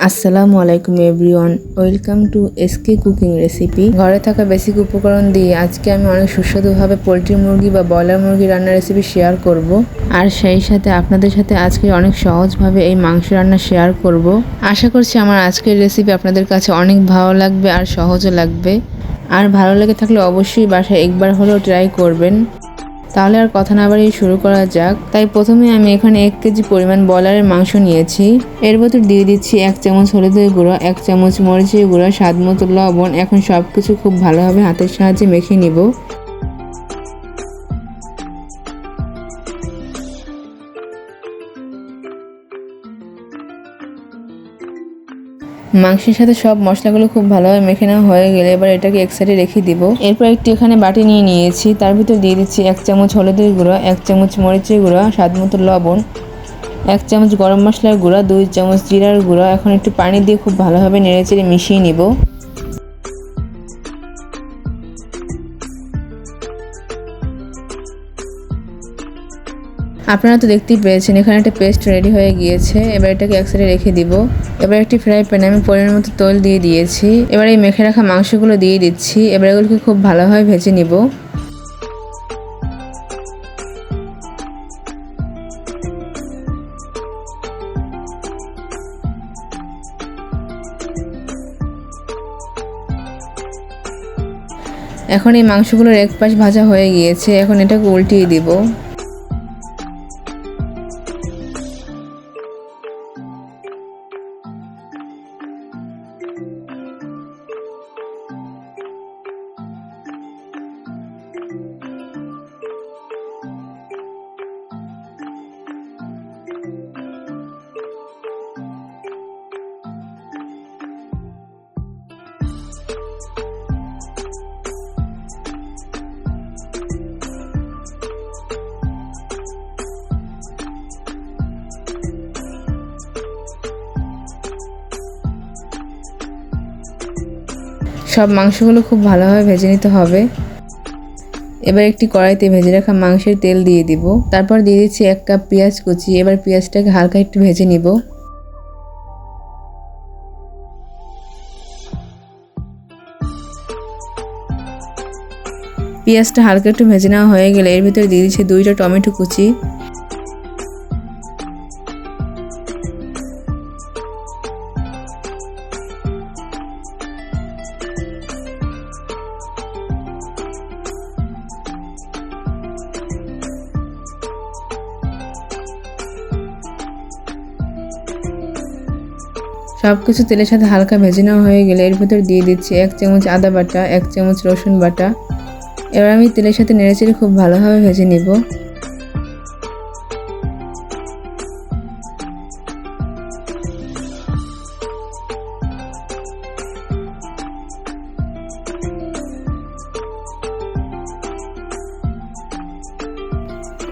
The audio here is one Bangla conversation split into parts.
আসসালামু আলাইকুম everyone, welcome to SK cooking recipe. ঘরে থাকা বেসিক উপকরণ দিয়ে আজকে আমি অনেক সুস্বাদুভাবে পোলট্রি মুরগি বা ব্রয়লার মুরগি রান্নার রেসিপি শেয়ার করব। আর সেই সাথে আপনাদের সাথে আজকে অনেক সহজভাবে এই মাংস রান্না শেয়ার করব। আশা করছি আমার আজকের রেসিপি আপনাদের কাছে অনেক ভালো লাগবে আর সহজও লাগবে। আর ভালো লেগে থাকলে অবশ্যই বাসায় একবার হলেও ট্রাই করবেন। তাহলে আর কথা না বাড়িয়ে শুরু করা যাক। তাই প্রথমে আমি এখানে 1 কেজি পরিমাণ ব্রয়লারের মাংস নিয়েছি। এর ভেতর দিয়ে দিচ্ছি 1 চামচ হলুদের গুঁড়ো, 1 চামচ মরিচের গুঁড়ো, স্বাদ মতো লবণ। এখন সবকিছু খুব ভালোভাবে হাতের সাহায্যে মেখে নিব। মাংসের সাথে সব মশলাগুলো খুব ভালোভাবে মেখে নেওয়া হয়ে গেলে এবার এটাকে এক সাইডে রেখে দিব। এরপর একটি এখানে বাটি নিয়ে নিয়েছি, তার ভিতর দিয়ে দিচ্ছি 1 চামচ হলুদের গুঁড়ো, 1 চামচ মরিচের গুঁড়ো, স্বাদ মতো লবণ, 1 চামচ গরম মশলার গুঁড়া, 2 চামচ জিরার গুঁড়া। এখন একটু পানি দিয়ে খুব ভালোভাবে নেড়েচেড়ে মিশিয়ে নিব। আপনারা তো দেখতেই পেয়েছেন এখানে একটা পেস্ট রেডি হয়ে গিয়েছে। এবার এটাকে এক সাইডে রেখে দিব। এবার একটি ফ্রাই প্যানে আমি পরিমাণ মতো তেল দিয়ে দিয়েছি। এবার এই মেখে রাখা মাংসগুলো দিয়ে দিচ্ছি। এবার এগুলোকে খুব ভালোভাবে ভেজে নিব। এখন এই মাংসগুলোর এক পাশ ভাজা হয়ে গিয়েছে, এখন এটাকে উল্টিয়ে দিব। সব মাংসগুলো খুব ভালোভাবে ভেজে নিতে হবে। এবার একটি কড়াইতে ভেজে রাখা মাংসের তেল দিয়ে দিব। তারপর দিয়ে দিচ্ছি 1 কাপ পেঁয়াজ কুচি। এবার পেঁয়াজটাকে হালকা একটু ভেজে নিব। পেঁয়াজটা হালকা একটু ভেজে নেওয়া হয়ে গেলে এর ভিতরে দিয়ে দিচ্ছি 2টা টমেটো কুচি। সবকিছু তেলের সাথে হালকা ভেজে নেওয়া হয়ে গেলে এর ভিতর দিয়ে দিচ্ছি 1 চামচ আদা বাটা, 1 চামচ রসুন বাটা। এবার আমি তেলের সাথে নেড়েচেড়ে খুব ভালোভাবে ভেজে নিব।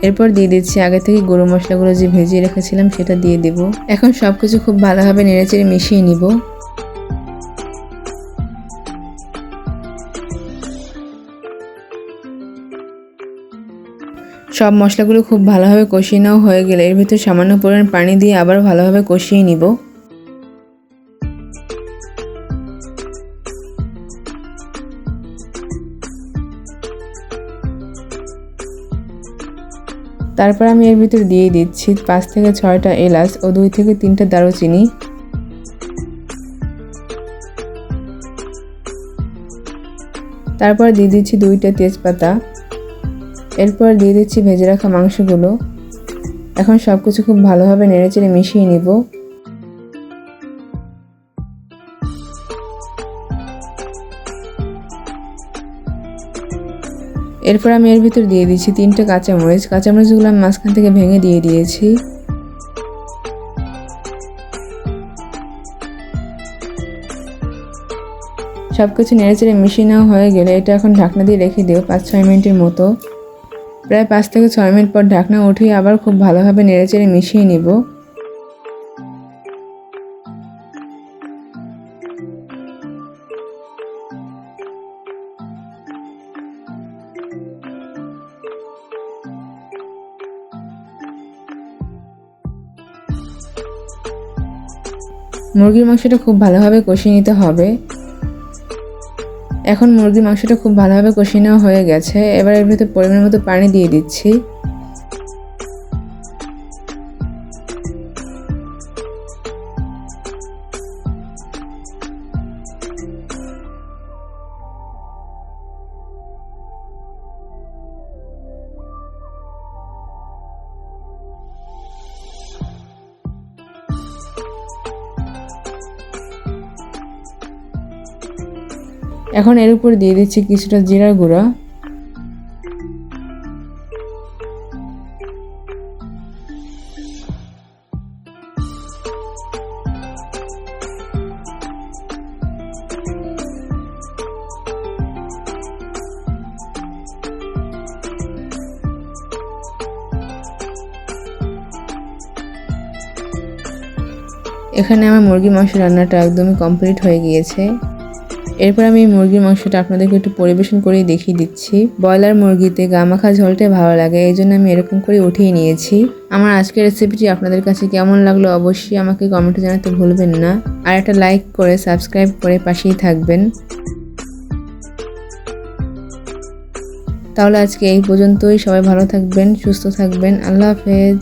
এরপর দিয়ে দিচ্ছি আগে থেকে গরম মশলাগুলো যে ভেজিয়ে রেখেছিলাম সেটা দিয়ে দেব। এখন সবকিছু খুব ভালোভাবে নেড়েচেড়ে মিশিয়ে নিব। সব মশলাগুলো খুব ভালোভাবে কষিয়ে নেওয়া হয়ে গেলে এর ভিতর সামান্য পরিমাণ পানি দিয়ে আবার ভালোভাবে কষিয়ে নিব। তারপর আমি এর ভিতর দিয়ে দিচ্ছি 5 থেকে 6টা এলাচ ও 2 থেকে 3টা দারুচিনি। তারপর দিয়ে দিচ্ছি 2টা তেজপাতা। এরপর দিয়ে দিচ্ছি ভেজে রাখা মাংসগুলো। এখন সবকিছু খুব ভালোভাবে নেড়েচেড়ে মিশিয়ে নিব। এরপর আমি এর ভিতর দিয়ে দিচ্ছি 3টে কাঁচামরিচ। কাঁচামরিচগুলো আমি মাঝখান থেকে ভেঙে দিয়ে দিয়েছি। সবকিছু নেড়েচেড়ে মিশিয়ে নেওয়া হয়ে গেলে এটা এখন ঢাকনা দিয়ে রেখে দিও 5-6 মিনিটের মতো। প্রায় 5 থেকে 6 মিনিট পর ঢাকনা উঠিয়ে আবার খুব ভালোভাবে নেড়েচেড়ে মিশিয়ে নিব। মুরগির মাংসটা খুব ভালোভাবে কষিয়ে নিতে হবে। এখন মুরগির মাংসটা খুব ভালোভাবে কষিয়ে নেওয়া হয়ে গেছে। এবার এর ভিতরে পরিমাণ মতো পানি দিয়ে দিচ্ছি। এখন এর উপর দিয়ে দিচ্ছি কিছুটা জিরার গুঁড়া। এখানে আমার মুরগির মাংস রান্নাটা একদমই কমপ্লিট হয়ে গিয়েছে। এরপর আমি মুরগির মাংসটা আপনাদেরকে একটু পরিবেশন করেই দেখিয়ে দিচ্ছি। ব্রয়লার মুরগিতে গা মাখা ঝোলটাই ভালো লাগে, এই জন্য আমি এরকম করে উঠিয়ে নিয়েছি। আমার আজকের রেসিপিটি আপনাদের কাছে কেমন লাগলো অবশ্যই আমাকে কমেন্টে জানাতে ভুলবেন না। আর একটা লাইক করে সাবস্ক্রাইব করে পাশেই থাকবেন। তাহলে আজকে এই পর্যন্তই। সবাই ভালো থাকবেন, সুস্থ থাকবেন। আল্লাহ হাফেজ।